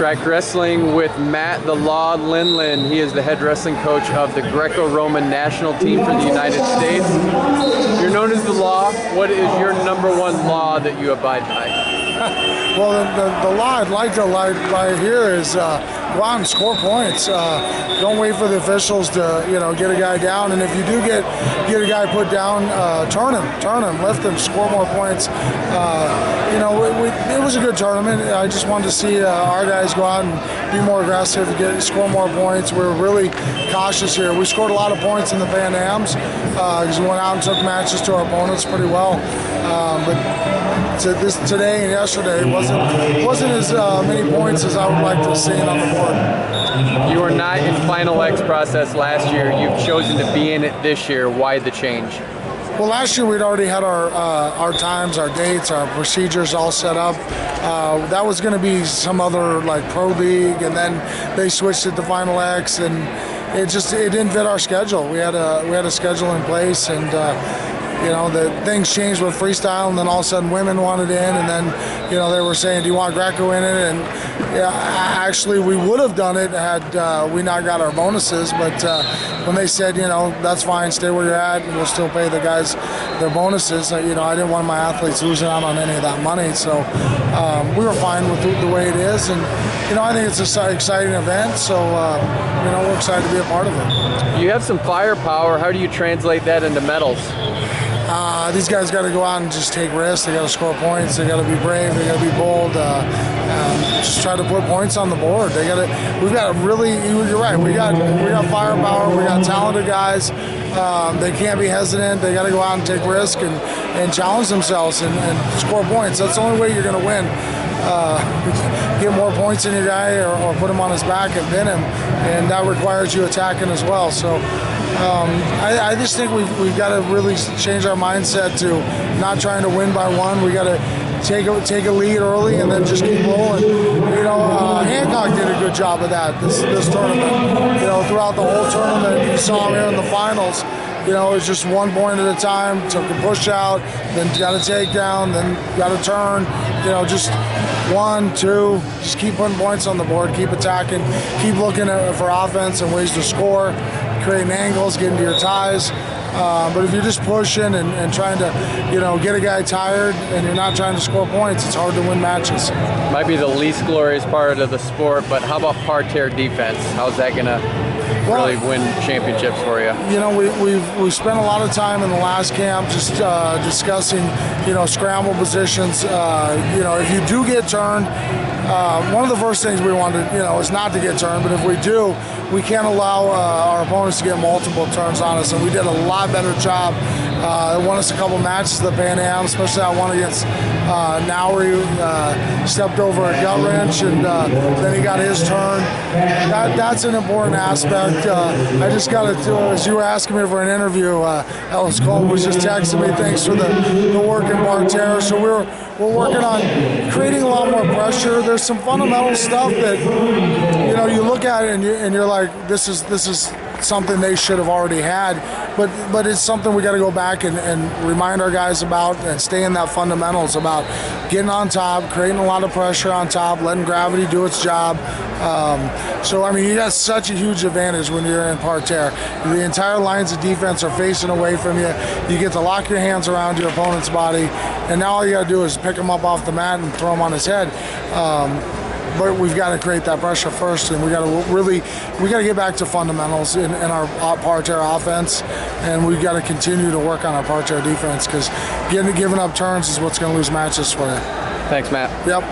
Track Wrestling with Matt the Law Lindland. He is the head wrestling coach of the Greco-Roman National Team for the United States. You're known as the Law. What is your #1 law that you abide by? Well, the law I'd like to abide by here is go out and score points. Don't wait for the officials to get a guy down, and if you do get a guy put down, turn him, lift him, score more points. It was a good tournament. I just wanted to see our guys go out and be more aggressive, score more points. We were really cautious here. We scored a lot of points in the Pan Ams because we went out and took matches to our opponents pretty well. But today and yesterday wasn't as many points as I would like to see on the board. You were not in Final X process last year. You've chosen to be in it this year. Why the change? Well, last year we'd already had our times, our dates, our procedures all set up. That was going to be some other like pro league, and then they switched it to Final X, and it didn't fit our schedule. We had a schedule in place, and the things changed with freestyle, and then all of a sudden women wanted in, and then they were saying, do you want Greco in it? And actually we would have done it had we not got our bonuses, but when they said that's fine, stay where you're at and we'll still pay the guys their bonuses, I didn't want my athletes losing out on any of that money, so we were fine with the way it is, and I think it's an exciting event, so we're excited to be a part of it. You have some firepower. How do you translate that into medals? These guys got to go out and just take risks. They got to score points. They got to be brave. They got to be bold. Just try to put points on the board. We've got really. You're right. We got firepower. We got talented guys. They can't be hesitant. They got to go out and take risk and challenge themselves and score points. That's the only way you're going to win. Get more points in your guy or put him on his back and pin him, and that requires you attacking as well. So I just think we've got to really change our mindset to not trying to win by one. We got to take a lead early and then just keep rolling. Hancock did a good job of that this tournament. Throughout the whole tournament, you saw him here in the finals. It was just 1 point at a time, took a push out, then got a takedown, then got a turn, just 1, 2, just keep putting points on the board, keep attacking, keep looking for offense and ways to score, creating angles, getting to your ties. But if you're just pushing and trying to, get a guy tired and you're not trying to score points, it's hard to win matches. Might be the least glorious part of the sport, but how about parterre defense? How's that going to really win championships for you? We've spent a lot of time in the last camp just discussing, scramble positions. If you do get turned, one of the first things we want to, is not to get turned, but if we do, we can't allow our opponents to get multiple turns on us, and we did a lot better job. It won us a couple matches at the Pan Am, especially that one against Nowry, stepped over a gut wrench, and then he got his turn. That's an important aspect. I just got to, as you were asking me for an interview, Ellis Coleman was just texting me, thanks for the work in parterre. So we're working on creating a lot more pressure. There's some fundamental stuff that you look at it and you're like, this is something they should have already had, but it's something we got to go back and remind our guys about and stay in that fundamentals about getting on top, creating a lot of pressure on top, letting gravity do its job. You got such a huge advantage when you're in parterre. The entire lines of defense are facing away from you. You get to lock your hands around your opponent's body, and now all you got to do is pick him up off the mat and throw him on his head. But we've got to create that pressure first, and we got to get back to fundamentals in our parterre offense, and we've got to continue to work on our parterre defense because giving up turns is what's going to lose matches for you. Thanks, Matt. Yep.